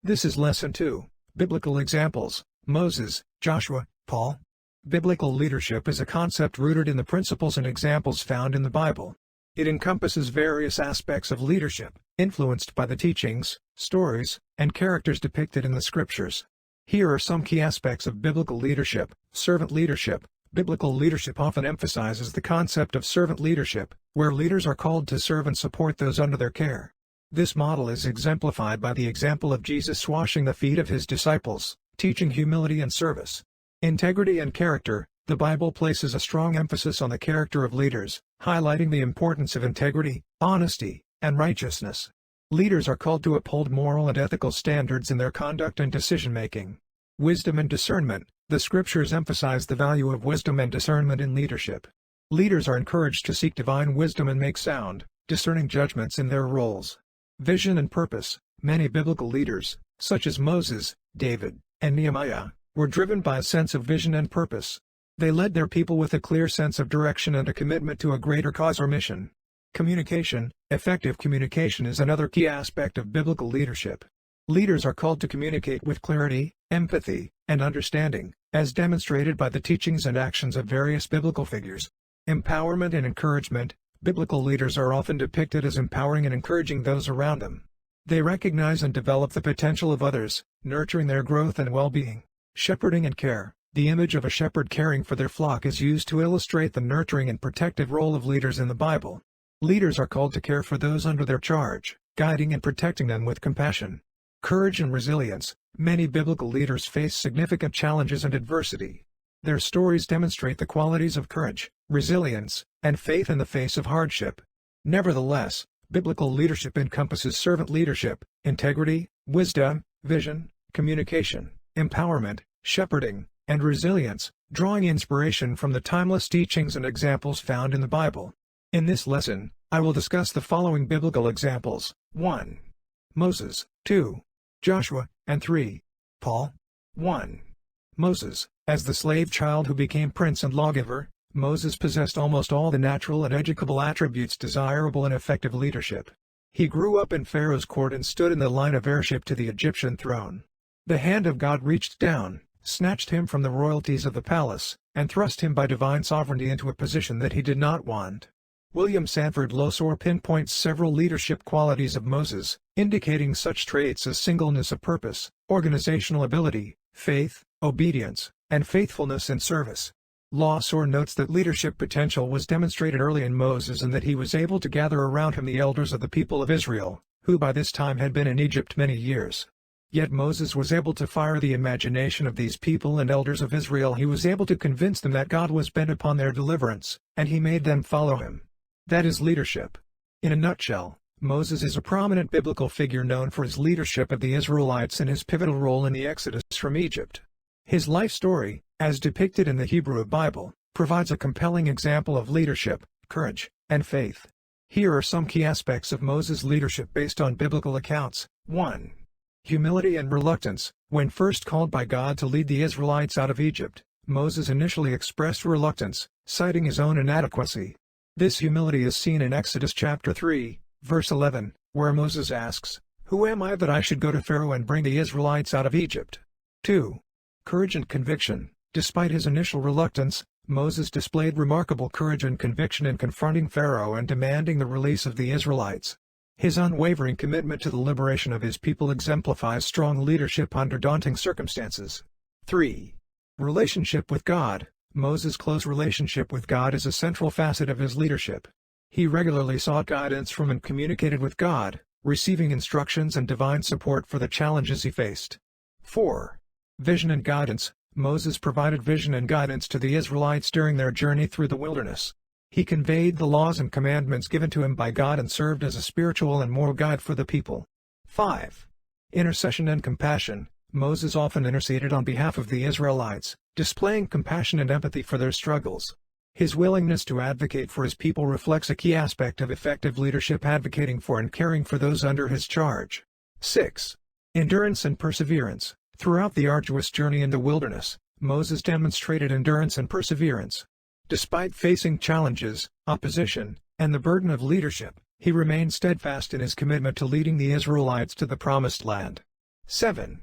This is Lesson 2, Biblical Examples, Moses, Joshua, Paul. Biblical leadership is a concept rooted in the principles and examples found in the Bible. It encompasses various aspects of leadership, influenced by the teachings, stories, and characters depicted in the Scriptures. Here are some key aspects of biblical leadership. Servant leadership. Biblical leadership often emphasizes the concept of servant leadership, where leaders are called to serve and support those under their care. This model is exemplified by the example of Jesus washing the feet of his disciples, teaching humility and service. Integrity and character. The Bible places a strong emphasis on the character of leaders, highlighting the importance of integrity, honesty, and righteousness. Leaders are called to uphold moral and ethical standards in their conduct and decision-making. Wisdom and discernment. The Scriptures emphasize the value of wisdom and discernment in leadership. Leaders are encouraged to seek divine wisdom and make sound, discerning judgments in their roles. Vision and purpose. Many biblical leaders, such as Moses, David, and Nehemiah, were driven by a sense of vision and purpose. They led their people with a clear sense of direction and a commitment to a greater cause or mission. Communication. Effective communication is another key aspect of biblical leadership. Leaders are called to communicate with clarity, empathy, and understanding, as demonstrated by the teachings and actions of various biblical figures. Empowerment and encouragement. Biblical leaders are often depicted as empowering and encouraging those around them. They recognize and develop the potential of others, nurturing their growth and well-being. Shepherding and care. The image of a shepherd caring for their flock is used to illustrate the nurturing and protective role of leaders in the Bible. Leaders are called to care for those under their charge, guiding and protecting them with compassion. Courage and resilience. Many biblical leaders face significant challenges and adversity. Their stories demonstrate the qualities of courage, resilience, and faith in the face of hardship. Nevertheless, biblical leadership encompasses servant leadership, integrity, wisdom, vision, communication, empowerment, shepherding, and resilience, drawing inspiration from the timeless teachings and examples found in the Bible. In this lesson, I will discuss the following biblical examples: 1. Moses, 2. Joshua, and 3. Paul. 1. Moses. As the slave child who became prince and lawgiver, Moses possessed almost all the natural and educable attributes desirable in effective leadership. He grew up in Pharaoh's court and stood in the line of heirship to the Egyptian throne. The hand of God reached down, snatched him from the royalties of the palace, and thrust him by divine sovereignty into a position that he did not want. William Sanford Losor pinpoints several leadership qualities of Moses, indicating such traits as singleness of purpose, organizational ability, faith, obedience, and faithfulness in service. Losor notes that leadership potential was demonstrated early in Moses and that he was able to gather around him the elders of the people of Israel, who by this time had been in Egypt many years. Yet Moses was able to fire the imagination of these people and elders of Israel. He was able to convince them that God was bent upon their deliverance, and he made them follow him. That is leadership. In a nutshell, Moses is a prominent biblical figure known for his leadership of the Israelites and his pivotal role in the Exodus from Egypt. His life story, as depicted in the Hebrew Bible, provides a compelling example of leadership, courage, and faith. Here are some key aspects of Moses' leadership based on biblical accounts. 1. Humility and reluctance. When first called by God to lead the Israelites out of Egypt, Moses initially expressed reluctance, citing his own inadequacy. This humility is seen in Exodus chapter 3, verse 11, where Moses asks, "Who am I that I should go to Pharaoh and bring the Israelites out of Egypt?" 2. Courage and conviction. Despite his initial reluctance, Moses displayed remarkable courage and conviction in confronting Pharaoh and demanding the release of the Israelites. His unwavering commitment to the liberation of his people exemplifies strong leadership under daunting circumstances. 3. Relationship with God. Moses' close relationship with God is a central facet of his leadership. He regularly sought guidance from and communicated with God, receiving instructions and divine support for the challenges he faced. 4. Vision and guidance. Moses provided vision and guidance to the Israelites during their journey through the wilderness. He conveyed the laws and commandments given to him by God and served as a spiritual and moral guide for the people. 5. Intercession and compassion. Moses often interceded on behalf of the Israelites, displaying compassion and empathy for their struggles. His willingness to advocate for his people reflects a key aspect of effective leadership, advocating for and caring for those under his charge. 6. Endurance and perseverance. Throughout the arduous journey in the wilderness, Moses demonstrated endurance and perseverance. Despite facing challenges, opposition, and the burden of leadership, he remained steadfast in his commitment to leading the Israelites to the Promised Land. 7.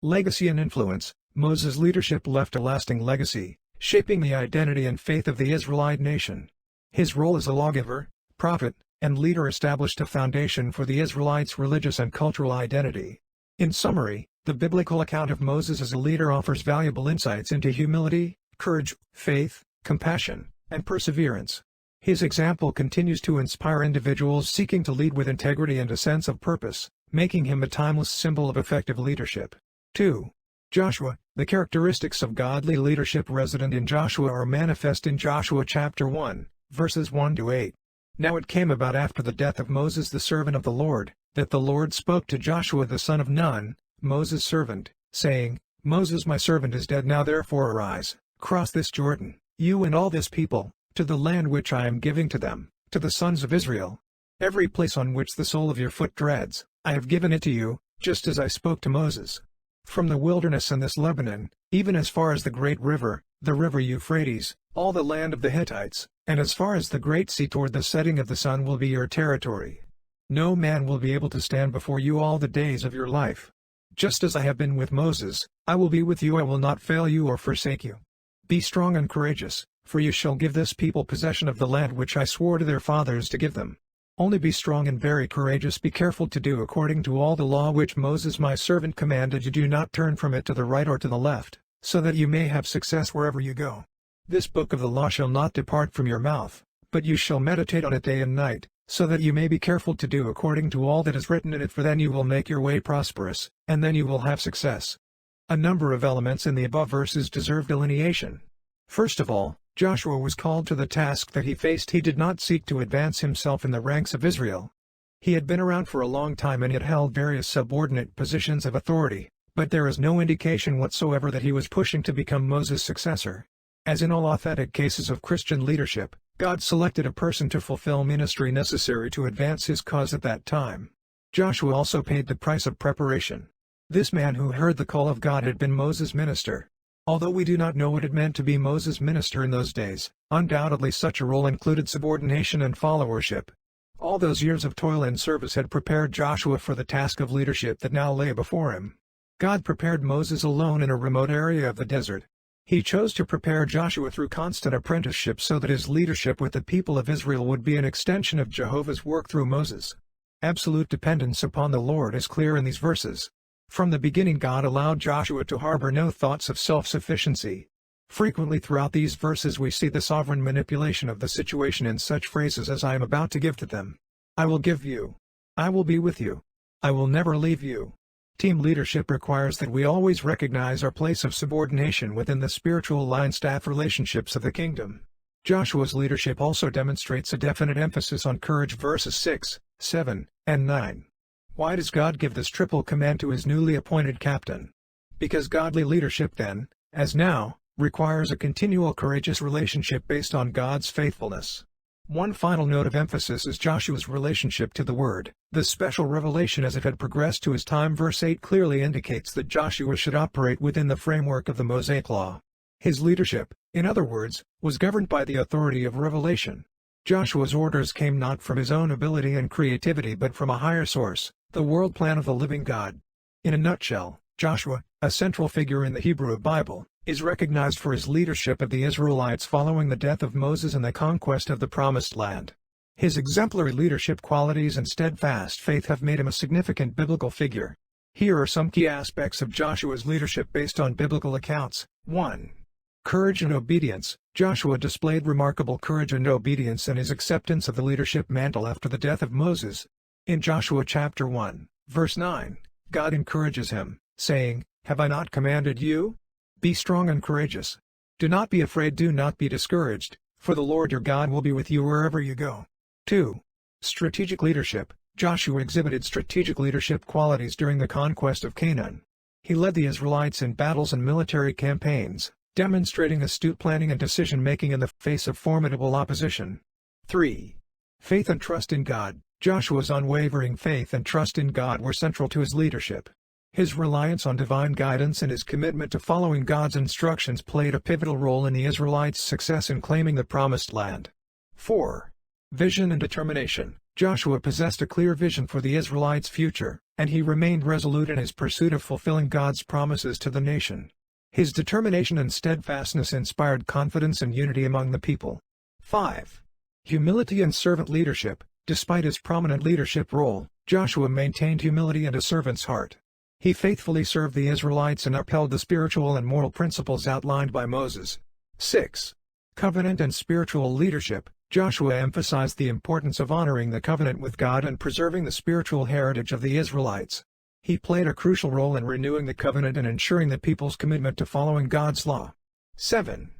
Legacy and influence. Moses' leadership left a lasting legacy, shaping the identity and faith of the Israelite nation. His role as a lawgiver, prophet, and leader established a foundation for the Israelites' religious and cultural identity. In summary, the biblical account of Moses as a leader offers valuable insights into humility, courage, faith, compassion, and perseverance. His example continues to inspire individuals seeking to lead with integrity and a sense of purpose, making him a timeless symbol of effective leadership. 2. Joshua. The characteristics of godly leadership resident in Joshua are manifest in Joshua chapter 1, verses 1-8. Now it came about after the death of Moses the servant of the Lord, that the Lord spoke to Joshua the son of Nun, Moses' servant, saying, Moses my servant is dead. Now therefore arise, cross this Jordan, you and all this people, to the land which I am giving to them, to the sons of Israel. Every place on which the sole of your foot treads, I have given it to you, just as I spoke to Moses. From the wilderness and this Lebanon, even as far as the great river, the river Euphrates, all the land of the Hittites, and as far as the great sea toward the setting of the sun will be your territory. No man will be able to stand before you all the days of your life. Just as I have been with Moses, I will be with you. I will not fail you or forsake you. Be strong and courageous, for you shall give this people possession of the land which I swore to their fathers to give them. Only be strong and very courageous. Be careful to do according to all the law which Moses my servant commanded you. Do not turn from it to the right or to the left, so that you may have success wherever you go. This book of the law shall not depart from your mouth, but you shall meditate on it day and night, so that you may be careful to do according to all that is written in it, for then you will make your way prosperous, and then you will have success. A number of elements in the above verses deserve delineation. First of all, Joshua was called to the task that he faced. He did not seek to advance himself in the ranks of Israel. He had been around for a long time and had held various subordinate positions of authority, but there is no indication whatsoever that he was pushing to become Moses' successor. As in all authentic cases of Christian leadership, God selected a person to fulfill ministry necessary to advance his cause at that time. Joshua also paid the price of preparation. This man who heard the call of God had been Moses' minister. Although we do not know what it meant to be Moses' minister in those days, undoubtedly such a role included subordination and followership. All those years of toil and service had prepared Joshua for the task of leadership that now lay before him. God prepared Moses alone in a remote area of the desert. He chose to prepare Joshua through constant apprenticeship so that his leadership with the people of Israel would be an extension of Jehovah's work through Moses. Absolute dependence upon the Lord is clear in these verses. From the beginning God allowed Joshua to harbor no thoughts of self-sufficiency. Frequently throughout these verses we see the sovereign manipulation of the situation in such phrases as I am about to give to them. I will give you. I will be with you. I will never leave you. Team leadership requires that we always recognize our place of subordination within the spiritual line-staff relationships of the kingdom. Joshua's leadership also demonstrates a definite emphasis on courage, verses 6, 7, and 9. Why does God give this triple command to his newly appointed captain? Because godly leadership then, as now, requires a continual courageous relationship based on God's faithfulness. One final note of emphasis is Joshua's relationship to the Word. The special revelation as it had progressed to his time. Verse 8 clearly indicates that Joshua should operate within the framework of the Mosaic Law. His leadership, in other words, was governed by the authority of revelation. Joshua's orders came not from his own ability and creativity but from a higher source, the world plan of the living God. In a nutshell, Joshua, a central figure in the Hebrew Bible, is recognized for his leadership of the Israelites following the death of Moses and the conquest of the Promised Land. His exemplary leadership qualities and steadfast faith have made him a significant biblical figure. Here are some key aspects of Joshua's leadership based on biblical accounts. 1. Courage and obedience. Joshua displayed remarkable courage and obedience in his acceptance of the leadership mantle after the death of Moses. In Joshua chapter 1, verse 9, God encourages him, saying, "Have I not commanded you? Be strong and courageous. Do not be afraid, do not be discouraged, for the Lord your God will be with you wherever you go." 2. Strategic leadership. Joshua exhibited strategic leadership qualities during the conquest of Canaan. He led the Israelites in battles and military campaigns, demonstrating astute planning and decision-making in the face of formidable opposition. 3. Faith and trust in God. Joshua's unwavering faith and trust in God were central to his leadership. His reliance on divine guidance and his commitment to following God's instructions played a pivotal role in the Israelites' success in claiming the Promised Land. 4. Vision and determination. Joshua possessed a clear vision for the Israelites' future, and he remained resolute in his pursuit of fulfilling God's promises to the nation. His determination and steadfastness inspired confidence and unity among the people. 5. Humility and servant leadership. Despite his prominent leadership role, Joshua maintained humility and a servant's heart. He faithfully served the Israelites and upheld the spiritual and moral principles outlined by Moses. 6. Covenant and spiritual leadership. Joshua emphasized the importance of honoring the covenant with God and preserving the spiritual heritage of the Israelites. He played a crucial role in renewing the covenant and ensuring the people's commitment to following God's law. 7.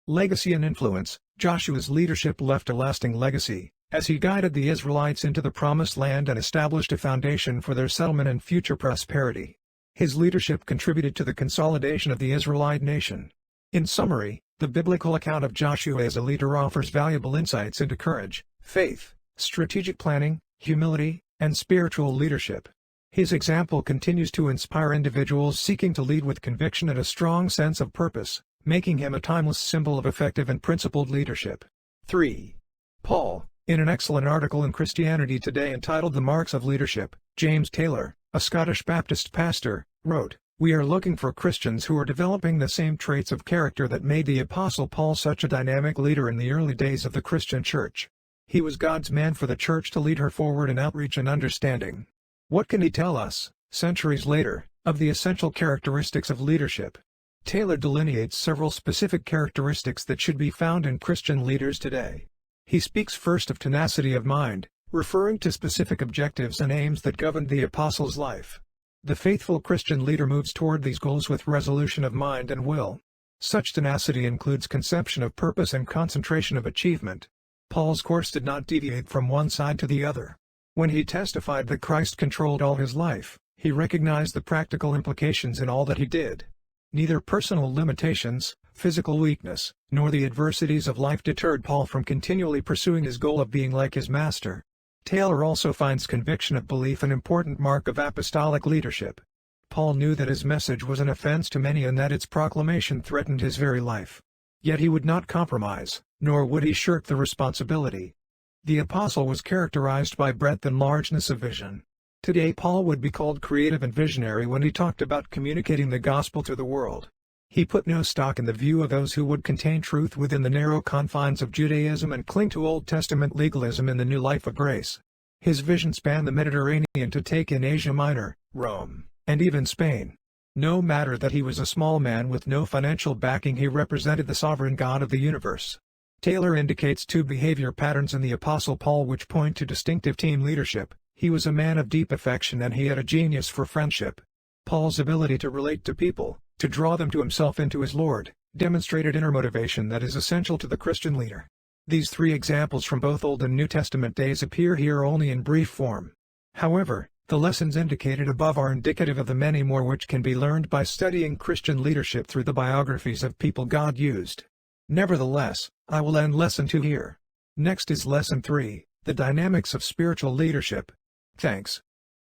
Legacy and influence. Joshua's leadership left a lasting legacy, as he guided the Israelites into the Promised Land and established a foundation for their settlement and future prosperity. His leadership contributed to the consolidation of the Israelite nation. In summary, the biblical account of Joshua as a leader offers valuable insights into courage, faith, strategic planning, humility, and spiritual leadership. His example continues to inspire individuals seeking to lead with conviction and a strong sense of purpose, making him a timeless symbol of effective and principled leadership. 3. Paul. In an excellent article in Christianity Today entitled The Marks of Leadership, James Taylor, a Scottish Baptist pastor, wrote, "We are looking for Christians who are developing the same traits of character that made the Apostle Paul such a dynamic leader in the early days of the Christian church. He was God's man for the church to lead her forward in outreach and understanding. What can he tell us, centuries later, of the essential characteristics of leadership?" Taylor delineates several specific characteristics that should be found in Christian leaders today. He speaks first of tenacity of mind, referring to specific objectives and aims that governed the apostle's life. The faithful Christian leader moves toward these goals with resolution of mind and will. Such tenacity includes conception of purpose and concentration of achievement. Paul's course did not deviate from one side to the other. When he testified that Christ controlled all his life, he recognized the practical implications in all that he did. Neither personal limitations, physical weakness, nor the adversities of life deterred Paul from continually pursuing his goal of being like his master. Taylor also finds conviction of belief an important mark of apostolic leadership. Paul knew that his message was an offense to many and that its proclamation threatened his very life. Yet he would not compromise, nor would he shirk the responsibility. The apostle was characterized by breadth and largeness of vision. Today Paul would be called creative and visionary when he talked about communicating the gospel to the world. He put no stock in the view of those who would contain truth within the narrow confines of Judaism and cling to Old Testament legalism in the new life of grace. His vision spanned the Mediterranean to take in Asia Minor, Rome, and even Spain. No matter that he was a small man with no financial backing, he represented the sovereign God of the universe. Taylor indicates two behavior patterns in the Apostle Paul which point to distinctive team leadership. He was a man of deep affection and he had a genius for friendship. Paul's ability to relate to people, to draw them to himself and to his Lord, demonstrated inner motivation that is essential to the Christian leader. These three examples from both Old and New Testament days appear here only in brief form. However, the lessons indicated above are indicative of the many more which can be learned by studying Christian leadership through the biographies of people God used. Nevertheless, I will end Lesson 2 here. Next is Lesson 3, the dynamics of spiritual leadership. Thanks.